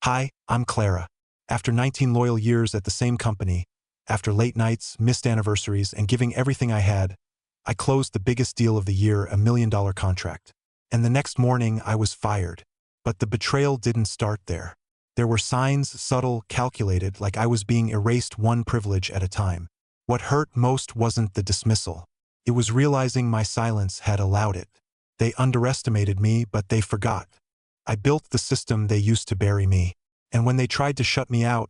Hi, I'm Clara. After 19 loyal years at the same company, after late nights, missed anniversaries, and giving everything I had, I closed the biggest deal of the year, a $1 million contract. And the next morning, I was fired. But the betrayal didn't start there. There were signs, subtle, calculated, like I was being erased one privilege at a time. What hurt most wasn't the dismissal. It was realizing my silence had allowed it. They underestimated me, but they forgot. I built the system they used to bury me. And when they tried to shut me out,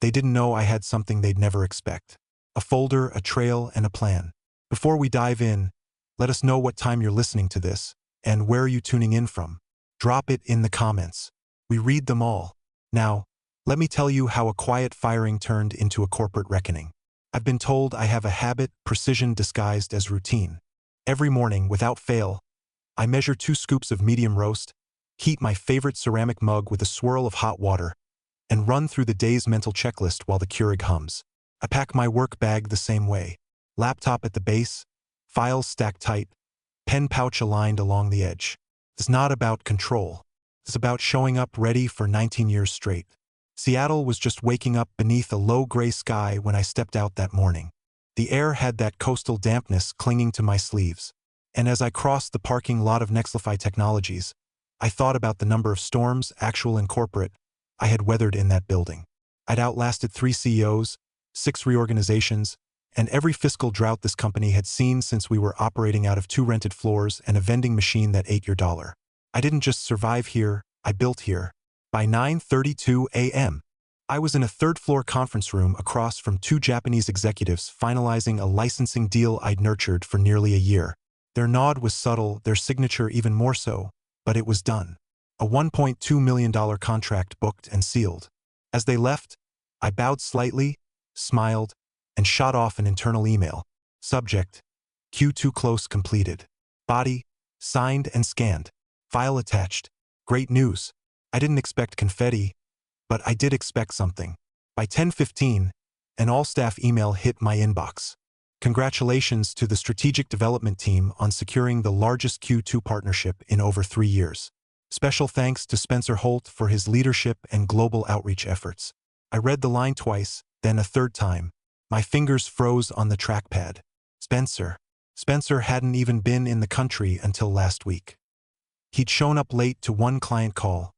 they didn't know I had something they'd never expect. A folder, a trail, and a plan. Before we dive in, let us know what time you're listening to this, and where are you tuning in from. Drop it in the comments. We read them all. Now, let me tell you how a quiet firing turned into a corporate reckoning. I've been told I have a habit, precision disguised as routine. Every morning, without fail, I measure 2 scoops of medium roast, heat my favorite ceramic mug with a swirl of hot water, and run through the day's mental checklist while the Keurig hums. I pack my work bag the same way. Laptop at the base, files stacked tight, pen pouch aligned along the edge. It's not about control. It's about showing up ready for 19 years straight. Seattle was just waking up beneath a low gray sky when I stepped out that morning. The air had that coastal dampness clinging to my sleeves. And as I crossed the parking lot of Nexlify Technologies, I thought about the number of storms, actual and corporate, I had weathered in that building. I'd outlasted 3 CEOs, 6 reorganizations, and every fiscal drought this company had seen since we were operating out of 2 rented floors and a vending machine that ate your dollar. I didn't just survive here, I built here. By 9:32 a.m., I was in a 3rd-floor conference room across from 2 Japanese executives finalizing a licensing deal I'd nurtured for nearly a year. Their nod was subtle, their signature even more so, but it was done. A $1.2 million contract booked and sealed. As they left, I bowed slightly, smiled, and shot off an internal email. Subject: Q2 close completed. Body: signed and scanned. File attached. Great news. I didn't expect confetti, but I did expect something. By 10:15, an all-staff email hit my inbox. Congratulations to the strategic development team on securing the largest Q2 partnership in over 3 years. Special thanks to Spencer Holt for his leadership and global outreach efforts. I read the line twice, then a 3rd time. My fingers froze on the trackpad. Spencer hadn't even been in the country until last week. He'd shown up late to one client call,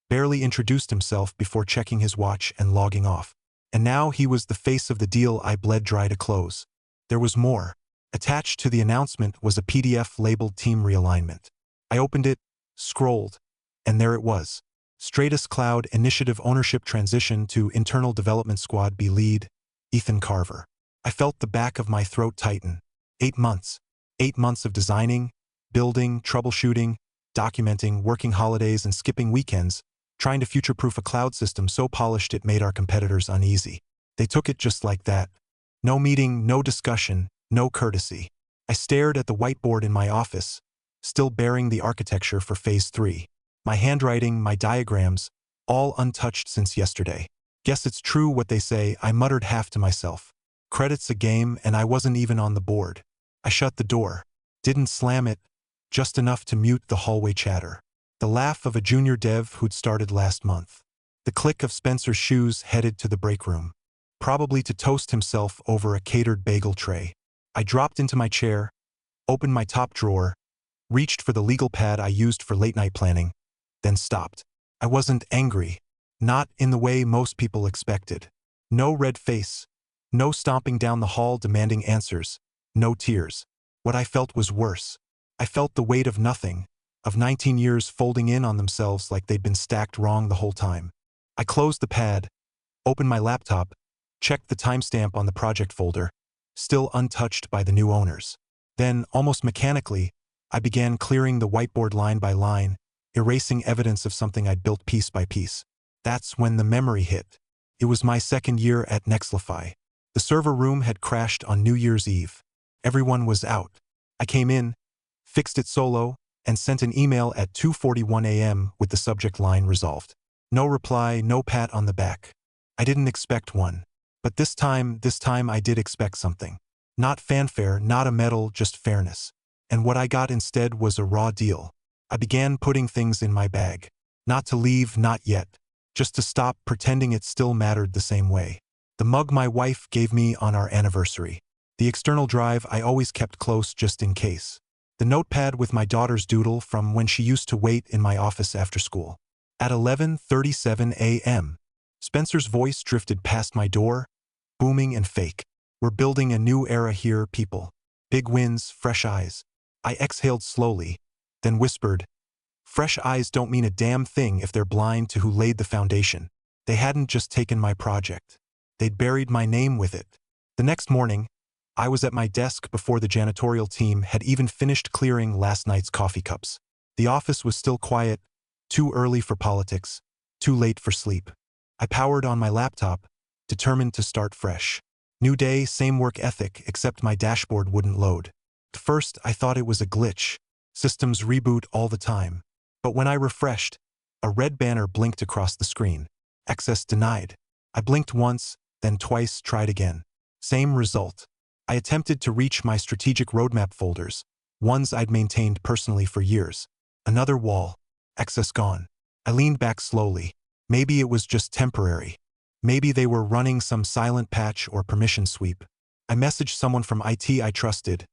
barely introduced himself before checking his watch and logging off. And now he was the face of the deal I bled dry to close. There was more. Attached to the announcement was a PDF labeled Team Realignment. I opened it, scrolled, and there it was. Stratus Cloud Initiative Ownership Transition to Internal Development Squad B Lead, Ethan Carver. I felt the back of my throat tighten. 8 months. 8 months of designing, building, troubleshooting, documenting, working holidays and skipping weekends, trying to future-proof a cloud system so polished it made our competitors uneasy. They took it just like that. No meeting, no discussion, no courtesy. I stared at the whiteboard in my office, still bearing the architecture for Phase 3. My handwriting, my diagrams, all untouched since yesterday. Guess it's true what they say, I muttered half to myself. Credits a game, and I wasn't even on the board. I shut the door. Didn't slam it, just enough to mute the hallway chatter. The laugh of a junior dev who'd started last month. The click of Spencer's shoes headed to the break room, probably to toast himself over a catered bagel tray. I dropped into my chair, opened my top drawer, reached for the legal pad I used for late-night planning, then stopped. I wasn't angry, not in the way most people expected. No red face, no stomping down the hall demanding answers, no tears. What I felt was worse. I felt the weight of nothing, of 19 years folding in on themselves like they'd been stacked wrong the whole time. I closed the pad, opened my laptop, checked the timestamp on the project folder, still untouched by the new owners. Then, almost mechanically, I began clearing the whiteboard line by line, erasing evidence of something I'd built piece by piece. That's when the memory hit. It was my 2nd year at Nexlify. The server room had crashed on New Year's Eve. Everyone was out. I came in, fixed it solo, and sent an email at 2:41 a.m. with the subject line resolved. No reply, no pat on the back. I didn't expect one. But this time I did expect something. Not fanfare, not a medal, just fairness. And what I got instead was a raw deal. I began putting things in my bag. Not to leave, not yet. just to stop pretending it still mattered the same way. The mug my wife gave me on our anniversary. The external drive I always kept close just in case. The notepad with my daughter's doodle from when she used to wait in my office after school. At 11:37 a.m., Spencer's voice drifted past my door, booming and fake. We're building a new era here, people. Big wins, fresh eyes. I exhaled slowly, then whispered, fresh eyes don't mean a damn thing if they're blind to who laid the foundation. They hadn't just taken my project. They'd buried my name with it. The next morning, I was at my desk before the janitorial team had even finished clearing last night's coffee cups. The office was still quiet, too early for politics, too late for sleep. I powered on my laptop, determined to start fresh. New day, same work ethic, except my dashboard wouldn't load. At first, I thought it was a glitch. Systems reboot all the time. But when I refreshed, a red banner blinked across the screen. Access denied. I blinked once, then twice, tried again. Same result. I attempted to reach my strategic roadmap folders, ones I'd maintained personally for years. Another wall. Access gone. I leaned back slowly. Maybe it was just temporary. Maybe they were running some silent patch or permission sweep. I messaged someone from IT I trusted,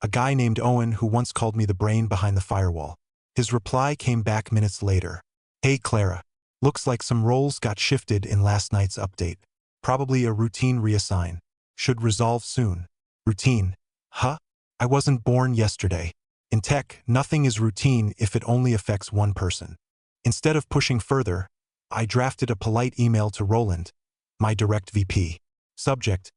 a guy named Owen who once called me the brain behind the firewall. His reply came back minutes later. Hey Clara, looks like some roles got shifted in last night's update. Probably a routine reassign. Should resolve soon. Routine? Huh? I wasn't born yesterday. In tech, nothing is routine if it only affects one person. Instead of pushing further, I drafted a polite email to Roland, my direct VP. Subject: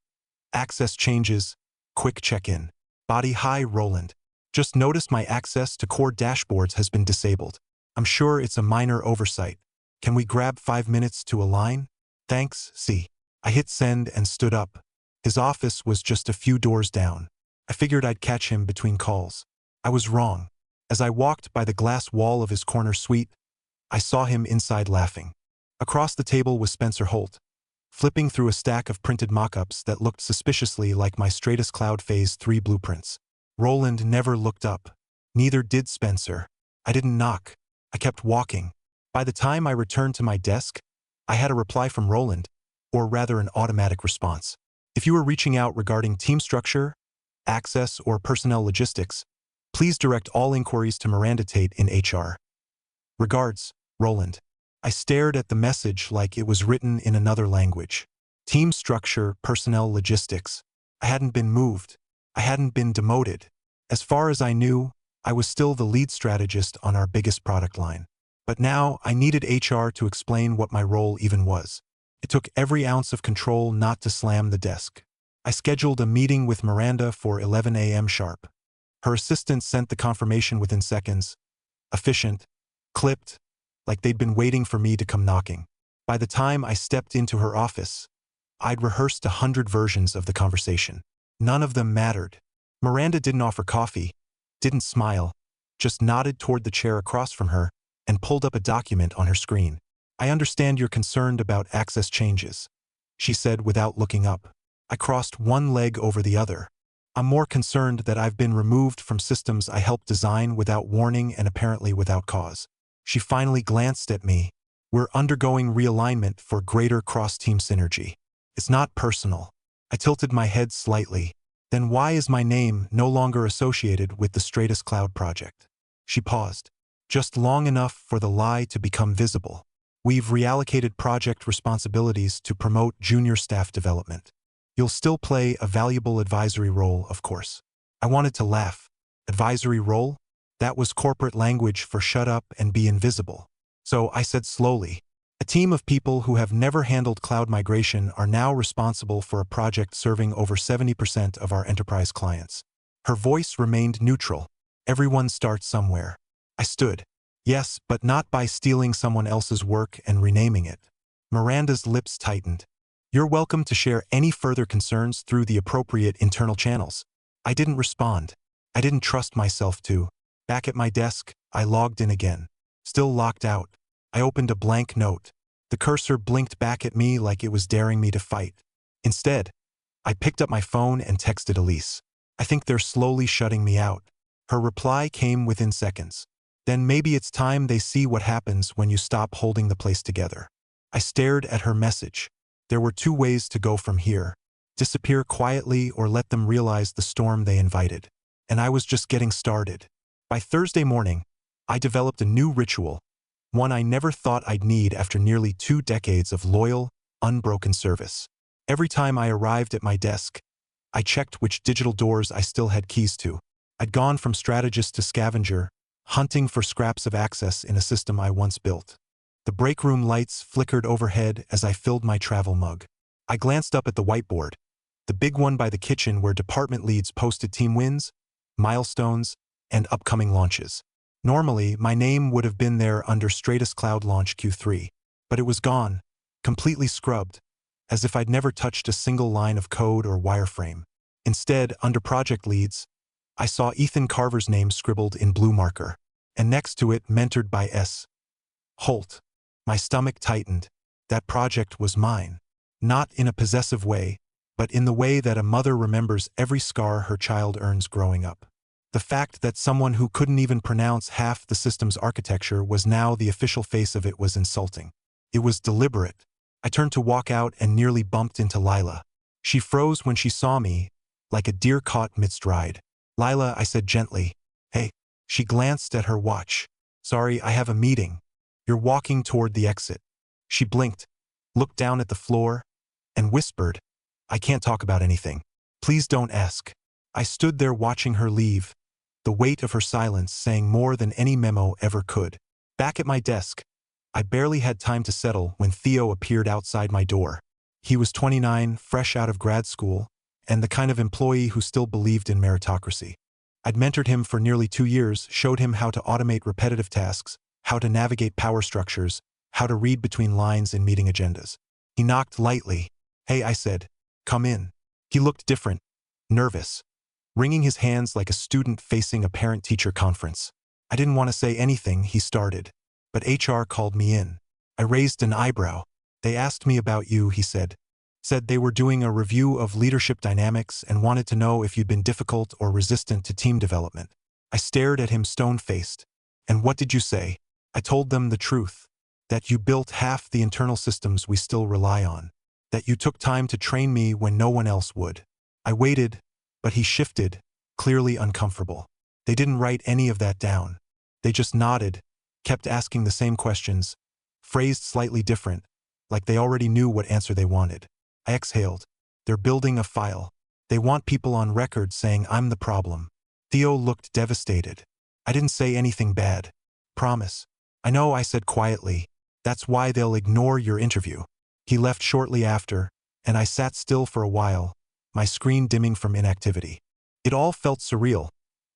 access changes, quick check-in. Body: hi Roland. Just noticed my access to core dashboards has been disabled. I'm sure it's a minor oversight. Can we grab 5 minutes to align? Thanks, C. I hit send and stood up. His office was just a few doors down. I figured I'd catch him between calls. I was wrong. As I walked by the glass wall of his corner suite, I saw him inside laughing. Across the table was Spencer Holt, flipping through a stack of printed mock-ups that looked suspiciously like my Stratus Cloud Phase 3 blueprints. Roland never looked up. Neither did Spencer. I didn't knock. I kept walking. By the time I returned to my desk, I had a reply from Roland, or rather an automatic response. If you are reaching out regarding team structure, access, or personnel logistics, please direct all inquiries to Miranda Tate in HR. Regards, Roland. I stared at the message like it was written in another language. Team structure, personnel logistics. I hadn't been moved. I hadn't been demoted. As far as I knew, I was still the lead strategist on our biggest product line. But now I needed HR to explain what my role even was. It took every ounce of control not to slam the desk. I scheduled a meeting with Miranda for 11 a.m. sharp. Her assistant sent the confirmation within seconds. Efficient, clipped, like they'd been waiting for me to come knocking. By the time I stepped into her office, I'd rehearsed 100 versions of the conversation. None of them mattered. Miranda didn't offer coffee, didn't smile, just nodded toward the chair across from her and pulled up a document on her screen. I understand you're concerned about access changes, she said without looking up. I crossed one leg over the other. I'm more concerned that I've been removed from systems I helped design without warning and apparently without cause. She finally glanced at me. We're undergoing realignment for greater cross-team synergy. It's not personal. I tilted my head slightly. Then why is my name no longer associated with the Stratus Cloud project? She paused, just long enough for the lie to become visible. We've reallocated project responsibilities to promote junior staff development. You'll still play a valuable advisory role, of course. I wanted to laugh. Advisory role? That was corporate language for shut up and be invisible. So I said slowly, a team of people who have never handled cloud migration are now responsible for a project serving over 70% of our enterprise clients. Her voice remained neutral. Everyone starts somewhere. I stood. Yes, but not by stealing someone else's work and renaming it. Miranda's lips tightened. You're welcome to share any further concerns through the appropriate internal channels. I didn't respond. I didn't trust myself to. Back at my desk, I logged in again. Still locked out. I opened a blank note. The cursor blinked back at me like it was daring me to fight. Instead, I picked up my phone and texted Elise. I think they're slowly shutting me out. Her reply came within seconds. Then maybe it's time they see what happens when you stop holding the place together. I stared at her message. There were two ways to go from here: disappear quietly or let them realize the storm they invited. And I was just getting started. By Thursday morning, I developed a new ritual, one I never thought I'd need after nearly 2 decades of loyal, unbroken service. Every time I arrived at my desk, I checked which digital doors I still had keys to. I'd gone from strategist to scavenger, hunting for scraps of access in a system I once built. The break room lights flickered overhead as I filled my travel mug. I glanced up at the whiteboard, the big one by the kitchen where department leads posted team wins, milestones, and upcoming launches. Normally, my name would have been there under Stratus Cloud Launch Q3, but it was gone, completely scrubbed, as if I'd never touched a single line of code or wireframe. Instead, under project leads, I saw Ethan Carver's name scribbled in blue marker, and next to it mentored by S. Holt. My stomach tightened. That project was mine. Not in a possessive way, but in the way that a mother remembers every scar her child earns growing up. The fact that someone who couldn't even pronounce half the system's architecture was now the official face of it was insulting. It was deliberate. I turned to walk out and nearly bumped into Lila. She froze when she saw me, like a deer caught mid-stride. "Lila," I said gently. "Hey." She glanced at her watch. "Sorry, I have a meeting." "You're walking toward the exit." She blinked, looked down at the floor, and whispered, "I can't talk about anything. Please don't ask." I stood there watching her leave, the weight of her silence saying more than any memo ever could. Back at my desk, I barely had time to settle when Theo appeared outside my door. He was 29, fresh out of grad school, and the kind of employee who still believed in meritocracy. I'd mentored him for nearly 2 years, showed him how to automate repetitive tasks, how to navigate power structures, how to read between lines in meeting agendas. He knocked lightly. "Hey," I said. "Come in." He looked different, nervous, wringing his hands like a student facing a parent-teacher conference. I didn't want to say anything, he started, but HR called me in. I raised an eyebrow. "They asked me about you," he said. "Said they were doing a review of leadership dynamics and wanted to know if you'd been difficult or resistant to team development." I stared at him stone-faced. "And what did you say?" I told them the truth, that you built half the internal systems we still rely on, that you took time to train me when no one else would. I waited, but he shifted, clearly uncomfortable. They didn't write any of that down. They just nodded, kept asking the same questions, phrased slightly different, like they already knew what answer they wanted. I exhaled. They're building a file. They want people on record saying I'm the problem. Theo looked devastated. I didn't say anything bad. Promise. "I know," I said quietly. "That's why they'll ignore your interview." He left shortly after, and I sat still for a while, my screen dimming from inactivity. It all felt surreal,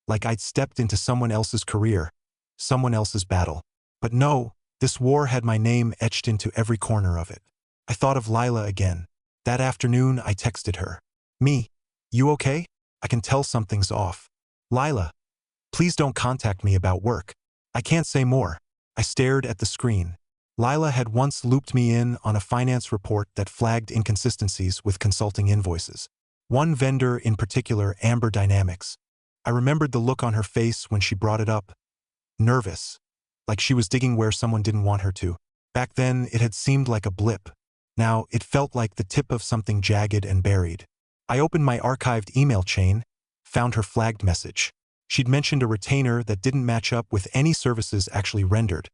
like I'd stepped into someone else's career, someone else's battle. But no, this war had my name etched into every corner of it. I thought of Lila again. That afternoon, I texted her. "Me, you okay? I can tell something's off." "Lila, please don't contact me about work. I can't say more." I stared at the screen. Lila had once looped me in on a finance report that flagged inconsistencies with consulting invoices. One vendor in particular, Amber Dynamics. I remembered the look on her face when she brought it up. Nervous, like she was digging where someone didn't want her to. Back then, it had seemed like a blip. Now, it felt like the tip of something jagged and buried. I opened my archived email chain, found her flagged message. She'd mentioned a retainer that didn't match up with any services actually rendered.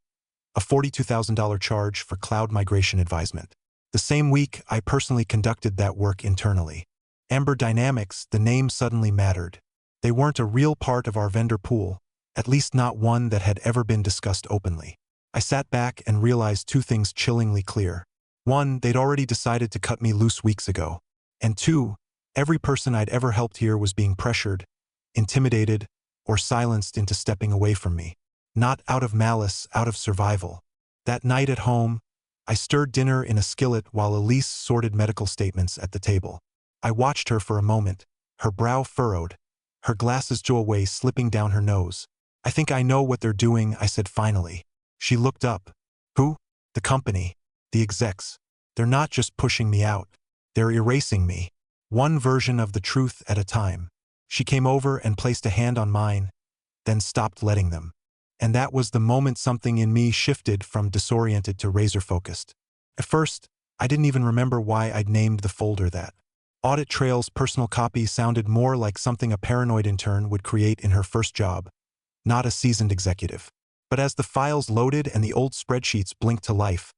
A $42,000 charge for cloud migration advisement. The same week, I personally conducted that work internally. Amber Dynamics, the name suddenly mattered. They weren't a real part of our vendor pool, at least not one that had ever been discussed openly. I sat back and realized 2 things chillingly clear. 1, they'd already decided to cut me loose weeks ago. And 2, every person I'd ever helped here was being pressured, intimidated, or silenced into stepping away from me. Not out of malice, out of survival. That night at home, I stirred dinner in a skillet while Elise sorted medical statements at the table. I watched her for a moment, her brow furrowed, her glasses jewelry slipping down her nose. "I think I know what they're doing," I said finally. She looked up. "Who?" "The company. The execs. They're not just pushing me out. They're erasing me. One version of the truth at a time." She came over and placed a hand on mine, then stopped letting them. And that was the moment something in me shifted from disoriented to razor-focused. At first, I didn't even remember why I'd named the folder that. Audit Trail's personal copy sounded more like something a paranoid intern would create in her first job, not a seasoned executive. But as the files loaded and the old spreadsheets blinked to life,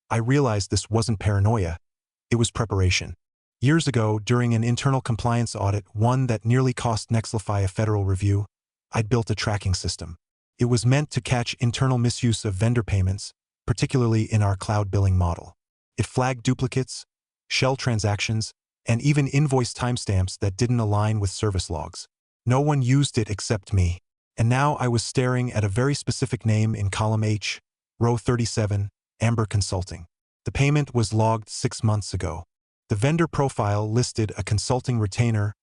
I realized this wasn't paranoia, it was preparation. Years ago, during an internal compliance audit, one that nearly cost Nexlify a federal review, I'd built a tracking system. It was meant to catch internal misuse of vendor payments, particularly in our cloud billing model. It flagged duplicates, shell transactions, and even invoice timestamps that didn't align with service logs. No one used it except me. And now I was staring at a very specific name in column H, row 37, Amber Consulting. The payment was logged 6 months ago. The vendor profile listed a consulting retainer,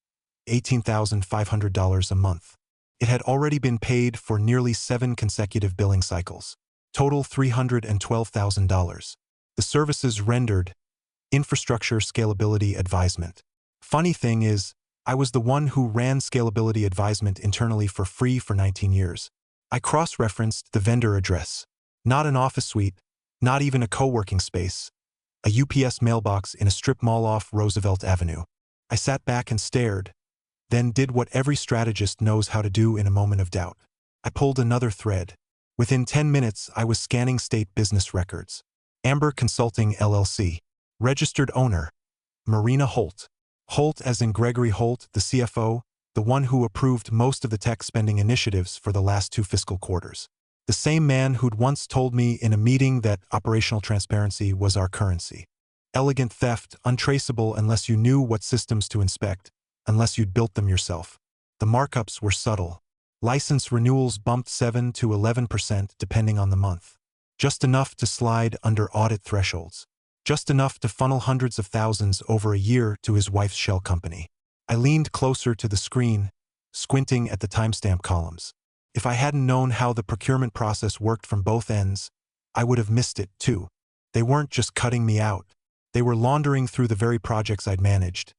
$18,500 a month. It had already been paid for nearly 7 consecutive billing cycles. Total $312,000. The services rendered, infrastructure scalability advisement. Funny thing is, I was the one who ran scalability advisement internally for free for 19 years. I cross-referenced the vendor address. Not an office suite, not even a co-working space. A UPS mailbox in a strip mall off Roosevelt Avenue. I sat back and stared, then did what every strategist knows how to do in a moment of doubt. I pulled another thread. Within 10 minutes, I was scanning state business records. Amber Consulting LLC. Registered owner, Marina Holt. Holt as in Gregory Holt, the CFO, the one who approved most of the tech spending initiatives for the last 2 fiscal quarters. The same man who'd once told me in a meeting that operational transparency was our currency. Elegant theft, untraceable unless you knew what systems to inspect, unless you'd built them yourself. The markups were subtle. License renewals bumped 7 to 11% depending on the month. Just enough to slide under audit thresholds. Just enough to funnel hundreds of thousands over a year to his wife's shell company. I leaned closer to the screen, squinting at the timestamp columns. If I hadn't known how the procurement process worked from both ends, I would have missed it too. They weren't just cutting me out. They were laundering through the very projects I'd managed,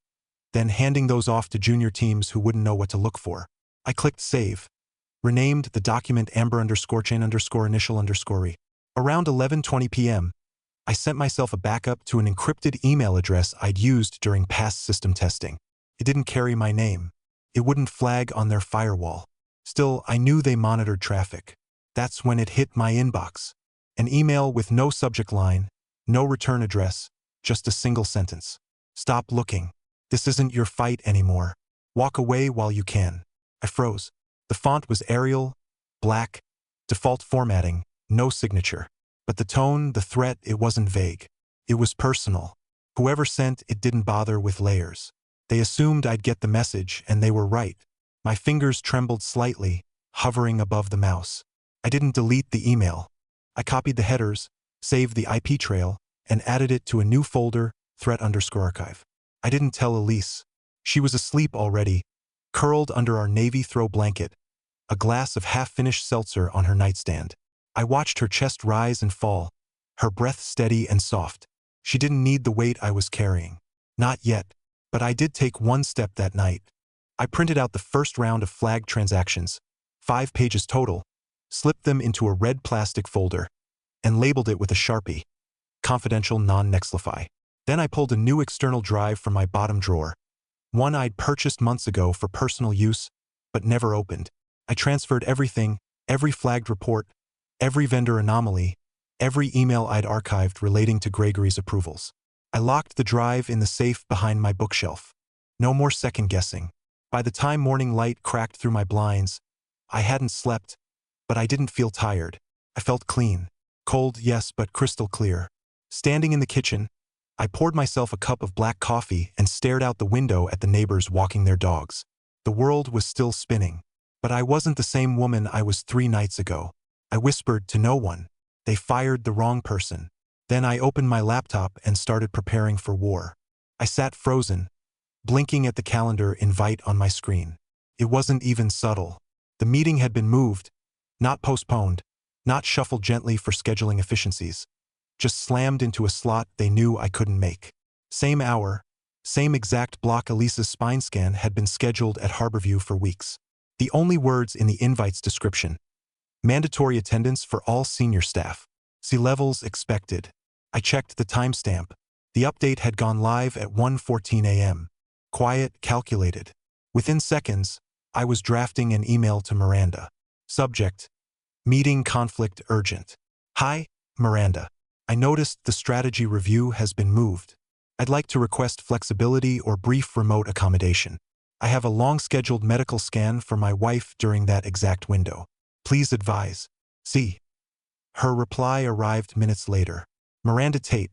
then handing those off to junior teams who wouldn't know what to look for. I clicked save, renamed the document Amber_chain_initial_re. Around 11:20 p.m., I sent myself a backup to an encrypted email address I'd used during past system testing. It didn't carry my name. It wouldn't flag on their firewall. Still, I knew they monitored traffic. That's when it hit my inbox. An email with no subject line, no return address, just a single sentence. Stop looking. This isn't your fight anymore. Walk away while you can. I froze. The font was Arial, black, default formatting, no signature. But the tone, the threat, it wasn't vague. It was personal. Whoever sent it didn't bother with layers. They assumed I'd get the message, and they were right. My fingers trembled slightly, hovering above the mouse. I didn't delete the email. I copied the headers, saved the IP trail, and added it to a new folder, threat_archive. I didn't tell Elise. She was asleep already, curled under our navy throw blanket, a glass of half-finished seltzer on her nightstand. I watched her chest rise and fall, her breath steady and soft. She didn't need the weight I was carrying. Not yet, but I did take one step that night. I printed out the first round of flagged transactions, 5 pages total, slipped them into a red plastic folder, and labeled it with a Sharpie, confidential non-Nexlify. Then I pulled a new external drive from my bottom drawer, one I'd purchased months ago for personal use, but never opened. I transferred everything, every flagged report, every vendor anomaly, every email I'd archived relating to Gregory's approvals. I locked the drive in the safe behind my bookshelf. No more second-guessing. By the time morning light cracked through my blinds, I hadn't slept, but I didn't feel tired. I felt clean. Cold, yes, but crystal clear. Standing in the kitchen, I poured myself a cup of black coffee and stared out the window at the neighbors walking their dogs. The world was still spinning, but I wasn't the same woman I was 3 nights ago. I whispered to no one. They fired the wrong person. Then I opened my laptop and started preparing for war. I sat frozen, blinking at the calendar invite on my screen. It wasn't even subtle. The meeting had been moved, not postponed, not shuffled gently for scheduling efficiencies, just slammed into a slot they knew I couldn't make. Same hour, same exact block. Elisa's spine scan had been scheduled at Harborview for weeks. The only words in the invite's description: mandatory attendance for all senior staff. C-levels expected. I checked the timestamp. The update had gone live at 1:14 a.m. Quiet, calculated. Within seconds, I was drafting an email to Miranda. Subject: Meeting conflict urgent. Hi, Miranda. I noticed the strategy review has been moved. I'd like to request flexibility or brief remote accommodation. I have a long-scheduled medical scan for my wife during that exact window. Please advise. See. Her reply arrived minutes later. Miranda Tate.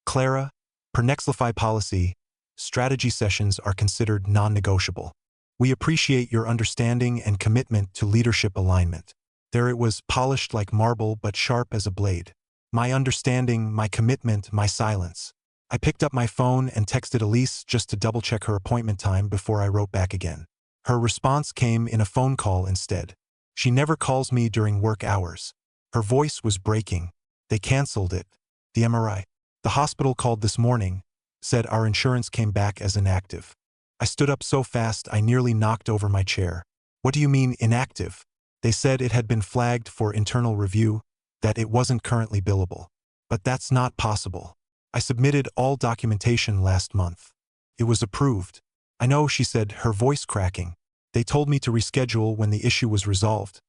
Clara, per Nexlify policy, strategy sessions are considered non-negotiable. We appreciate your understanding and commitment to leadership alignment. There it was, polished like marble but sharp as a blade. My understanding, my commitment, my silence. I picked up my phone and texted Elise just to double-check her appointment time before I wrote back again. Her response came in a phone call instead. She never calls me during work hours. Her voice was breaking. They canceled it. The MRI. The hospital called this morning, said our insurance came back as inactive. I stood up so fast I nearly knocked over my chair. What do you mean inactive? They said it had been flagged for internal review, that it wasn't currently billable. But that's not possible. I submitted all documentation last month. It was approved. I know, she said, her voice cracking. They told me to reschedule when the issue was resolved.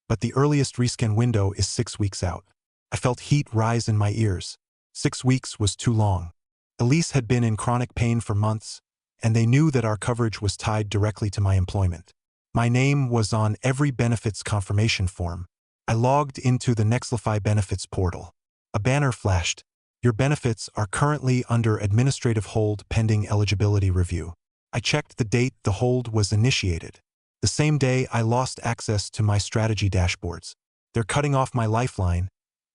But the earliest rescan window is 6 weeks out. I felt heat rise in my ears. 6 weeks was too long. Elise had been in chronic pain for months, and they knew that our coverage was tied directly to my employment. My name was on every benefits confirmation form. I logged into the Nexlify benefits portal. A banner flashed. Your benefits are currently under administrative hold pending eligibility review. I checked the date the hold was initiated. The same day I lost access to my strategy dashboards. They're cutting off my lifeline.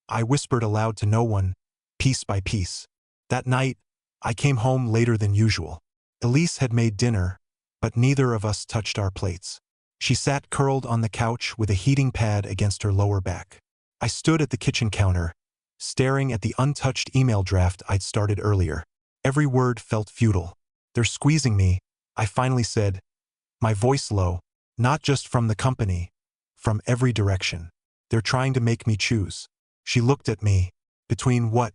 I whispered aloud to no one, piece by piece. That night, I came home later than usual. Elise had made dinner, but neither of us touched our plates. She sat curled on the couch with a heating pad against her lower back. I stood at the kitchen counter, staring at the untouched email draft I'd started earlier. Every word felt futile. They're squeezing me, I finally said, my voice low, not just from the company, from every direction. They're trying to make me choose. She looked at me. Between what?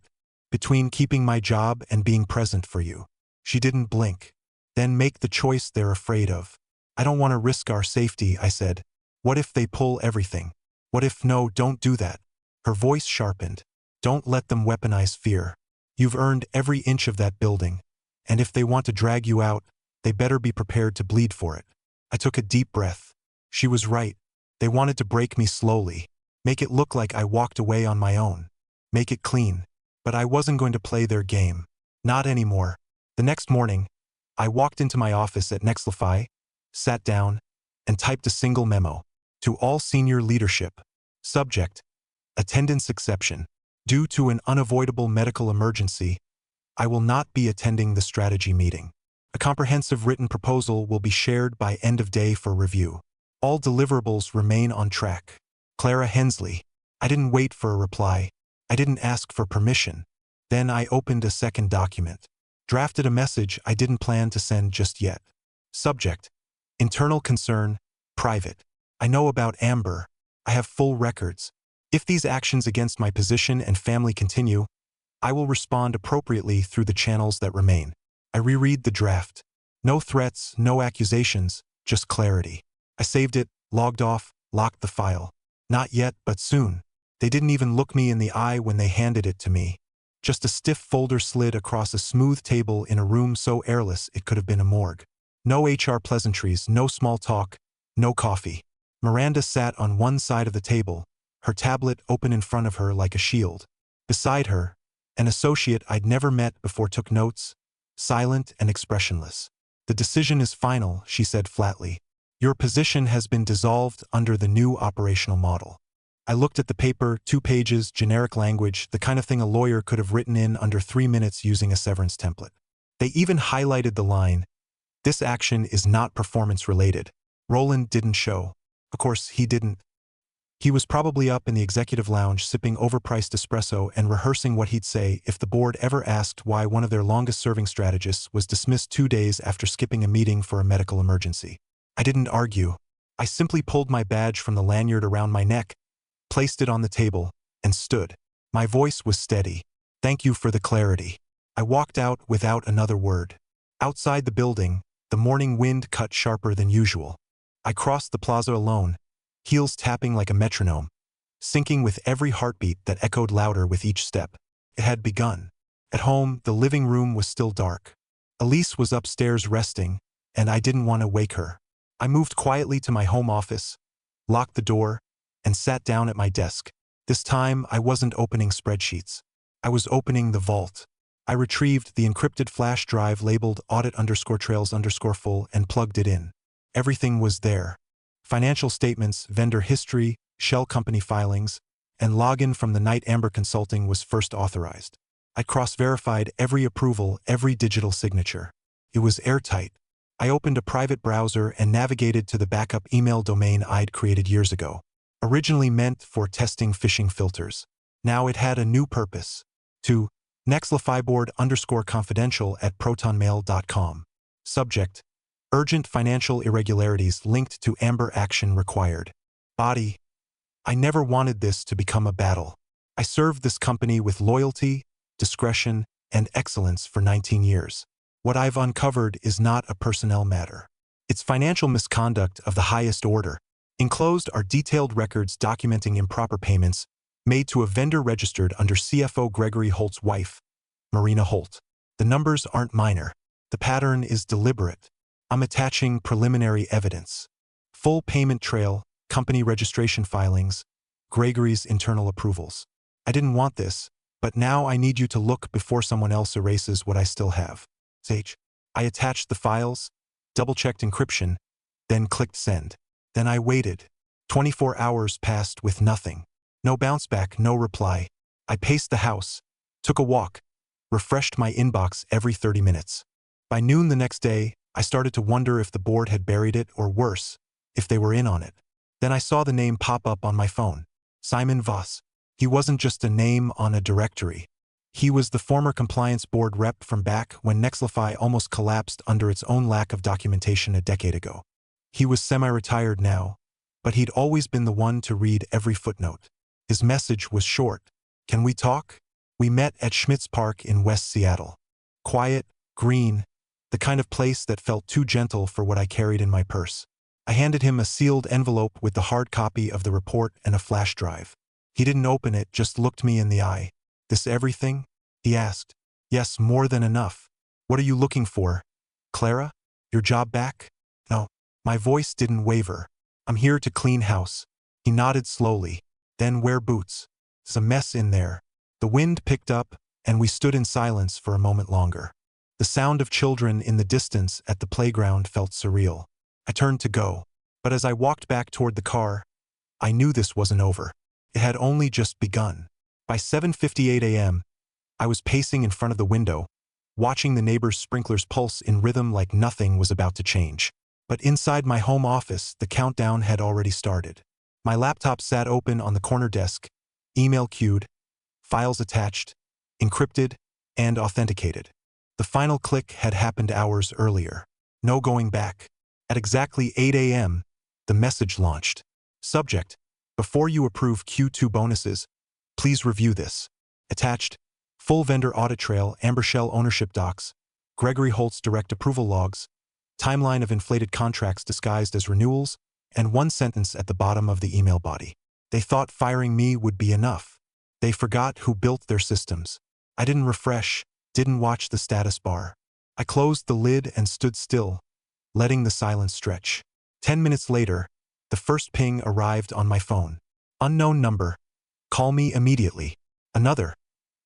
Between keeping my job and being present for you. She didn't blink. Then make the choice they're afraid of. I don't want to risk our safety, I said. What if they pull everything? What if no, don't do that? Her voice sharpened. Don't let them weaponize fear. You've earned every inch of that building. And if they want to drag you out, they better be prepared to bleed for it. I took a deep breath. She was right. They wanted to break me slowly. Make it look like I walked away on my own. Make it clean. But I wasn't going to play their game. Not anymore. The next morning, I walked into my office at Nexlify, sat down, and typed a single memo. To all senior leadership. Subject: Attendance exception. Due to an unavoidable medical emergency, I will not be attending the strategy meeting. A comprehensive written proposal will be shared by end of day for review. All deliverables remain on track. Clara Hensley. I didn't wait for a reply. I didn't ask for permission. Then I opened a second document. Drafted a message I didn't plan to send just yet. Subject: Internal concern, private. I know about Amber. I have full records. If these actions against my position and family continue, I will respond appropriately through the channels that remain. I reread the draft. No threats, no accusations, just clarity. I saved it, logged off, locked the file. Not yet, but soon. They didn't even look me in the eye when they handed it to me. Just a stiff folder slid across a smooth table in a room so airless it could have been a morgue. No HR pleasantries, no small talk, no coffee. Miranda sat on one side of the table, her tablet open in front of her like a shield. Beside her, an associate I'd never met before took notes, silent and expressionless. The decision is final, she said flatly. Your position has been dissolved under the new operational model. I looked at the paper, 2 pages, generic language, the kind of thing a lawyer could have written in under 3 minutes using a severance template. They even highlighted the line, "This action is not performance-related." Roland didn't show. Of course, he didn't. He was probably up in the executive lounge sipping overpriced espresso and rehearsing what he'd say if the board ever asked why one of their longest-serving strategists was dismissed 2 days after skipping a meeting for a medical emergency. I didn't argue. I simply pulled my badge from the lanyard around my neck, placed it on the table, and stood. My voice was steady. Thank you for the clarity. I walked out without another word. Outside the building, the morning wind cut sharper than usual. I crossed the plaza alone, heels tapping like a metronome, syncing with every heartbeat that echoed louder with each step. It had begun. At home, the living room was still dark. Elise was upstairs resting, and I didn't want to wake her. I moved quietly to my home office, locked the door, and sat down at my desk. This time, I wasn't opening spreadsheets. I was opening the vault. I retrieved the encrypted flash drive labeled audit_trails_full and plugged it in. Everything was there. Financial statements, vendor history, shell company filings, and login from the night Amber Consulting was first authorized. I cross-verified every approval, every digital signature. It was airtight. I opened a private browser and navigated to the backup email domain I'd created years ago. Originally meant for testing phishing filters. Now it had a new purpose. To nexlifyboard_confidential@protonmail.com. Subject: urgent financial irregularities linked to Amber action required. Body: I never wanted this to become a battle. I served this company with loyalty, discretion, and excellence for 19 years. What I've uncovered is not a personnel matter. It's financial misconduct of the highest order. Enclosed are detailed records documenting improper payments made to a vendor registered under CFO Gregory Holt's wife, Marina Holt. The numbers aren't minor. The pattern is deliberate. I'm attaching preliminary evidence. Full payment trail, company registration filings, Gregory's internal approvals. I didn't want this, but now I need you to look before someone else erases what I still have. Sage. I attached the files, double-checked encryption, then clicked send. Then I waited. 24 hours passed with nothing. No bounce back, no reply. I paced the house, took a walk, refreshed my inbox every 30 minutes. By noon the next day, I started to wonder if the board had buried it or worse, if they were in on it. Then I saw the name pop up on my phone. Simon Voss. He wasn't just a name on a directory. He was the former compliance board rep from back when Nexlify almost collapsed under its own lack of documentation a decade ago. He was semi-retired now, but he'd always been the one to read every footnote. His message was short. Can we talk? We met at Schmitz Park in West Seattle. Quiet, green, the kind of place that felt too gentle for what I carried in my purse. I handed him a sealed envelope with the hard copy of the report and a flash drive. He didn't open it, just looked me in the eye. This everything? He asked. Yes, more than enough. What are you looking for? Clara? Your job back? No. My voice didn't waver. I'm here to clean house. He nodded slowly. Then wear boots. It's a mess in there. The wind picked up, and we stood in silence for a moment longer. The sound of children in the distance at the playground felt surreal. I turned to go, but as I walked back toward the car, I knew this wasn't over. It had only just begun. By 7:58 a.m., I was pacing in front of the window, watching the neighbor's sprinklers pulse in rhythm like nothing was about to change. But inside my home office, the countdown had already started. My laptop sat open on the corner desk, email queued, files attached, encrypted, and authenticated. The final click had happened hours earlier. No going back. At exactly 8 a.m., the message launched. Subject: before you approve Q2 bonuses, please review this. Attached: full vendor audit trail, Amber Shell ownership docs, Gregory Holt's direct approval logs, timeline of inflated contracts disguised as renewals, and one sentence at the bottom of the email body. They thought firing me would be enough. They forgot who built their systems. I didn't refresh, didn't watch the status bar. I closed the lid and stood still, letting the silence stretch. 10 minutes later, the first ping arrived on my phone. Unknown number. Call me immediately. Another.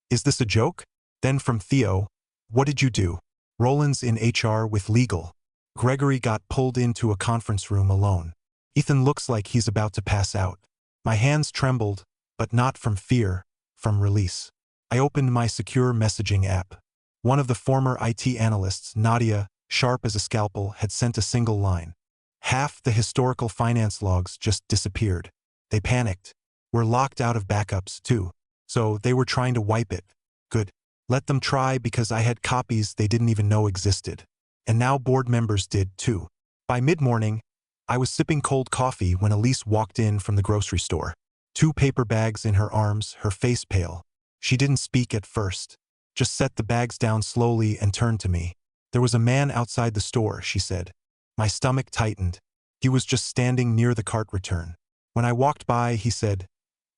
Is this a joke? Then from Theo. What did you do? Roland's in HR with legal. Gregory got pulled into a conference room alone. Ethan looks like he's about to pass out. My hands trembled, but not from fear, from release. I opened my secure messaging app. One of the former IT analysts, Nadia, sharp as a scalpel, had sent a single line. Half the historical finance logs just disappeared. They panicked. We're locked out of backups, too. So they were trying to wipe it. Good. Let them try, because I had copies they didn't even know existed. And now board members did, too. By mid-morning, I was sipping cold coffee when Elise walked in from the grocery store. 2 paper bags in her arms, her face pale. She didn't speak at first. Just set the bags down slowly and turned to me. There was a man outside the store, she said. My stomach tightened. He was just standing near the cart return. When I walked by, he said,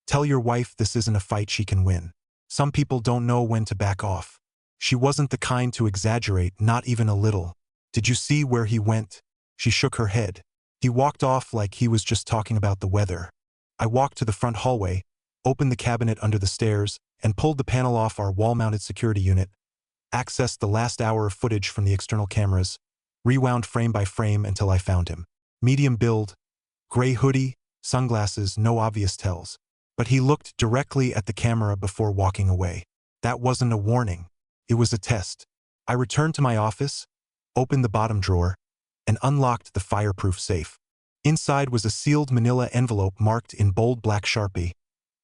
"Tell your wife this isn't a fight she can win. Some people don't know when to back off." She wasn't the kind to exaggerate, not even a little. "Did you see where he went?" She shook her head. "He walked off like he was just talking about the weather." I walked to the front hallway, opened the cabinet under the stairs, and pulled the panel off our wall-mounted security unit, accessed the last hour of footage from the external cameras, rewound frame by frame until I found him. Medium build, gray hoodie, sunglasses, no obvious tells. But he looked directly at the camera before walking away. That wasn't a warning. It was a test. I returned to my office, opened the bottom drawer, and unlocked the fireproof safe. Inside was a sealed manila envelope marked in bold black Sharpie,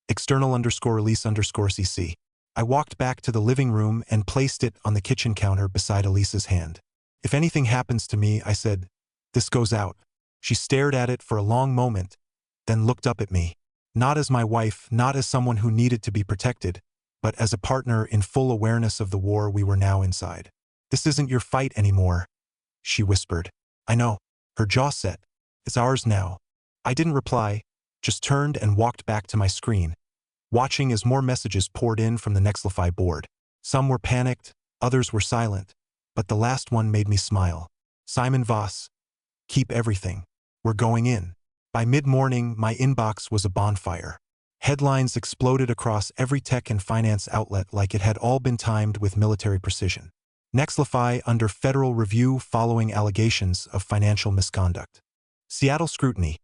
external_release_cc. I walked back to the living room and placed it on the kitchen counter beside Elisa's hand. "If anything happens to me," I said, "this goes out." She stared at it for a long moment, then looked up at me. Not as my wife, not as someone who needed to be protected, but as a partner in full awareness of the war we were now inside. "This isn't your fight anymore," she whispered. "I know." Her jaw set. "It's ours now." I didn't reply, just turned and walked back to my screen, watching as more messages poured in from the Nexlify board. Some were panicked, others were silent, but the last one made me smile. "Simon Voss. Keep everything. We're going in." By mid-morning, my inbox was a bonfire. Headlines exploded across every tech and finance outlet like it had all been timed with military precision. Nexlify under federal review following allegations of financial misconduct. Seattle scrutiny.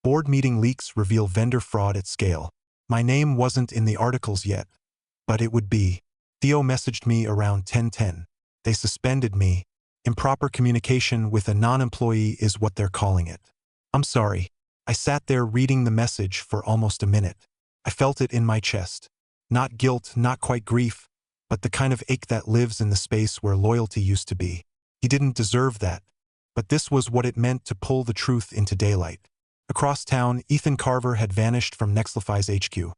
Board meeting leaks reveal vendor fraud at scale. My name wasn't in the articles yet, but it would be. Theo messaged me around 10:10. They suspended me. Improper communication with a non-employee is what they're calling it. I'm sorry. I sat there reading the message for almost a minute. I felt it in my chest. Not guilt, not quite grief, but the kind of ache that lives in the space where loyalty used to be. He didn't deserve that, but this was what it meant to pull the truth into daylight. Across town, Ethan Carver had vanished from Nexlify's HQ.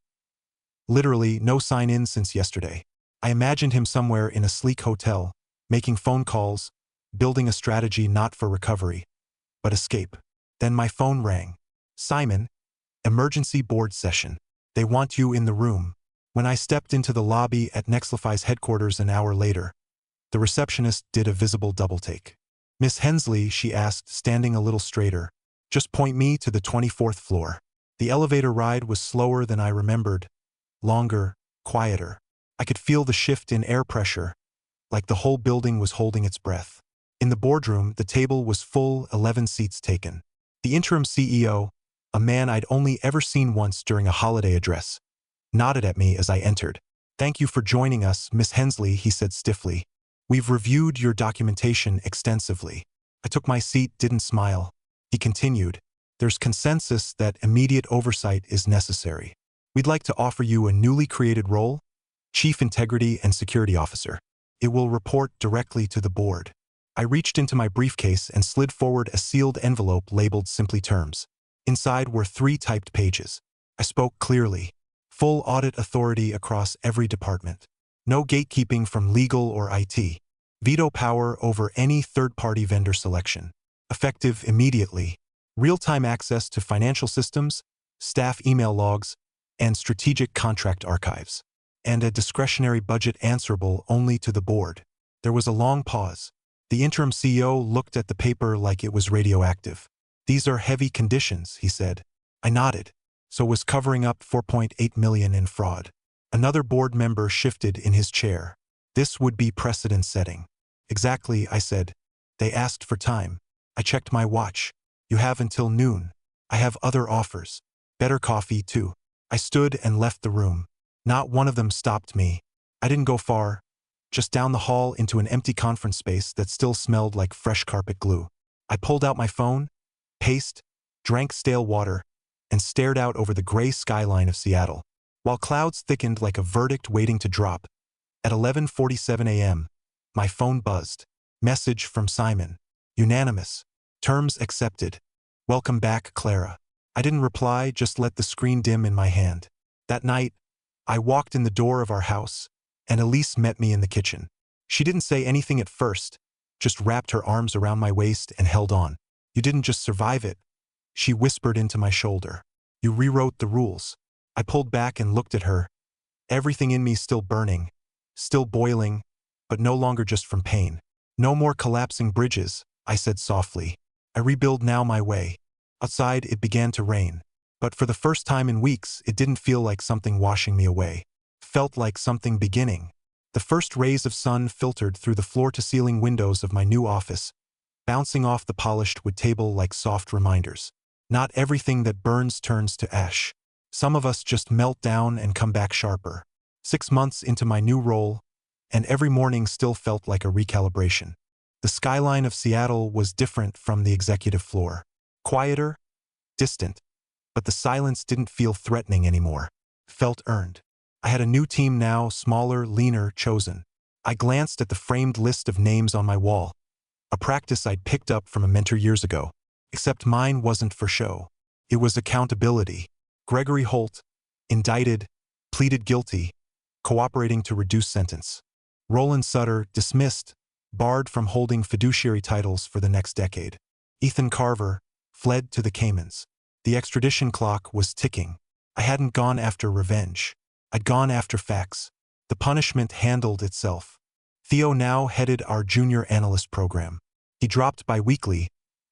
Literally, no sign-in since yesterday. I imagined him somewhere in a sleek hotel, making phone calls, building a strategy not for recovery, but escape. Then my phone rang. "Simon, emergency board session. They want you in the room." When I stepped into the lobby at Nexlify's headquarters an hour later, the receptionist did a visible double-take. "Miss Hensley," she asked, standing a little straighter, "just point me to the 24th floor." The elevator ride was slower than I remembered, longer, quieter. I could feel the shift in air pressure, like the whole building was holding its breath. In the boardroom, the table was full, 11 seats taken. The interim CEO, a man I'd only ever seen once during a holiday address, nodded at me as I entered. "Thank you for joining us, Miss Hensley," he said stiffly. "We've reviewed your documentation extensively." I took my seat, didn't smile. He continued, "There's consensus that immediate oversight is necessary. We'd like to offer you a newly created role, Chief Integrity and Security Officer. It will report directly to the board." I reached into my briefcase and slid forward a sealed envelope labeled simply terms. Inside were 3 typed pages. I spoke clearly. Full audit authority across every department. No gatekeeping from legal or IT. Veto power over any third-party vendor selection. Effective immediately. Real-time access to financial systems, staff email logs, and strategic contract archives. And a discretionary budget answerable only to the board. There was a long pause. The interim CEO looked at the paper like it was radioactive. "These are heavy conditions," he said. I nodded. "So was covering up $4.8 million in fraud." Another board member shifted in his chair. "This would be precedent-setting." "Exactly," I said. "They asked for time." I checked my watch. "You have until noon. I have other offers. Better coffee, too." I stood and left the room. Not one of them stopped me. I didn't go far. Just down the hall into an empty conference space that still smelled like fresh carpet glue. I pulled out my phone, paced, drank stale water, and stared out over the gray skyline of Seattle. While clouds thickened like a verdict waiting to drop, at 11:47 a.m., my phone buzzed. Message from Simon. Unanimous. Terms accepted. "Welcome back, Clara." I didn't reply, just let the screen dim in my hand. That night, I walked in the door of our house, and Elise met me in the kitchen. She didn't say anything at first, just wrapped her arms around my waist and held on. "You didn't just survive it," she whispered into my shoulder. "You rewrote the rules." I pulled back and looked at her, everything in me still burning, still boiling, but no longer just from pain. "No more collapsing bridges," I said softly. "I rebuild now my way." Outside, it began to rain. But for the first time in weeks, it didn't feel like something washing me away. It felt like something beginning. The first rays of sun filtered through the floor-to-ceiling windows of my new office, bouncing off the polished wood table like soft reminders. Not everything that burns turns to ash. Some of us just melt down and come back sharper. 6 months into my new role, and every morning still felt like a recalibration. The skyline of Seattle was different from the executive floor. Quieter, distant, but the silence didn't feel threatening anymore. It felt earned. I had a new team now, smaller, leaner, chosen. I glanced at the framed list of names on my wall, a practice I'd picked up from a mentor years ago. Except mine wasn't for show. It was accountability. Gregory Holt, indicted, pleaded guilty, cooperating to reduce sentence. Roland Sutter, dismissed, barred from holding fiduciary titles for the next decade. Ethan Carver, fled to the Caymans. The extradition clock was ticking. I hadn't gone after revenge. I'd gone after facts. The punishment handled itself. Theo now headed our junior analyst program. He dropped bi-weekly,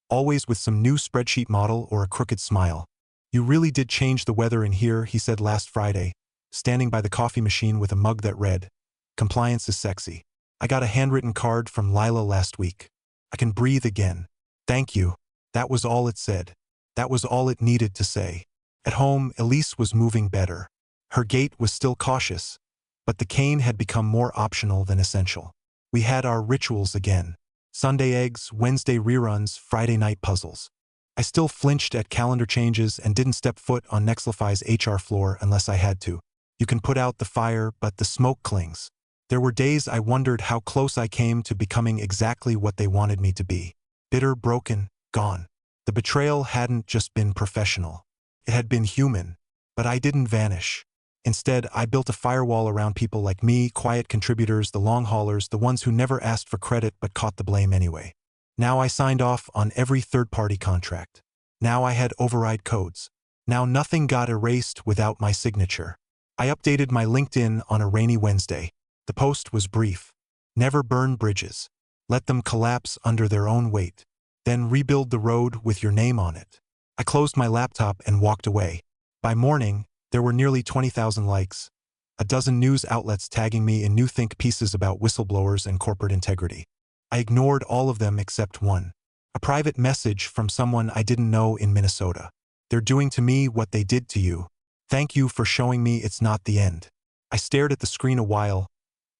always with some new spreadsheet model or a crooked smile. "You really did change the weather in here," he said last Friday, standing by the coffee machine with a mug that read, "Compliance is sexy." "I got a handwritten card from Lila last week. I can breathe again. Thank you." That was all it said. That was all it needed to say. At home, Elise was moving better. Her gait was still cautious, but the cane had become more optional than essential. We had our rituals again. Sunday eggs, Wednesday reruns, Friday night puzzles. I still flinched at calendar changes and didn't step foot on Nexlify's HR floor unless I had to. You can put out the fire, but the smoke clings. There were days I wondered how close I came to becoming exactly what they wanted me to be. Bitter, broken, gone. The betrayal hadn't just been professional. It had been human, but I didn't vanish. Instead, I built a firewall around people like me, quiet contributors, the long haulers, the ones who never asked for credit but caught the blame anyway. Now I signed off on every third-party contract. Now I had override codes. Now nothing got erased without my signature. I updated my LinkedIn on a rainy Wednesday. The post was brief. "Never burn bridges. Let them collapse under their own weight. Then rebuild the road with your name on it." I closed my laptop and walked away. By morning, there were nearly 20,000 likes, a dozen news outlets tagging me in new think pieces about whistleblowers and corporate integrity. I ignored all of them except one. A private message from someone I didn't know in Minnesota. "They're doing to me what they did to you. Thank you for showing me it's not the end." I stared at the screen a while,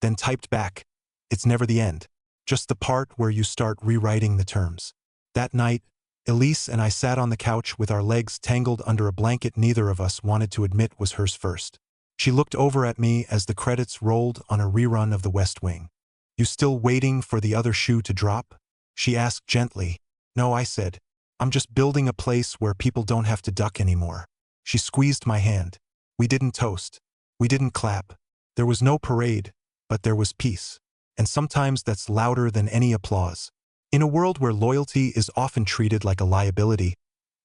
then typed back, "It's never the end. Just the part where you start rewriting the terms." That night, Elise and I sat on the couch with our legs tangled under a blanket neither of us wanted to admit was hers first. She looked over at me as the credits rolled on a rerun of The West Wing. "You still waiting for the other shoe to drop?" she asked gently. "No," I said. "I'm just building a place where people don't have to duck anymore." She squeezed my hand. We didn't toast. We didn't clap. There was no parade, but there was peace. And sometimes that's louder than any applause. In a world where loyalty is often treated like a liability,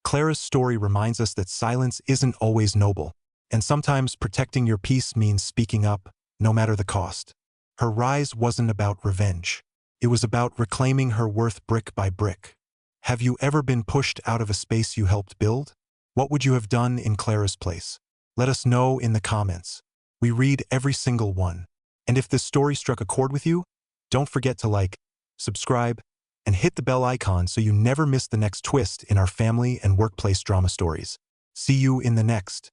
Clara's story reminds us that silence isn't always noble, and sometimes protecting your peace means speaking up, no matter the cost. Her rise wasn't about revenge. It was about reclaiming her worth brick by brick. Have you ever been pushed out of a space you helped build? What would you have done in Clara's place? Let us know in the comments. We read every single one. And if this story struck a chord with you, don't forget to like, subscribe, and hit the bell icon so you never miss the next twist in our family and workplace drama stories. See you in the next.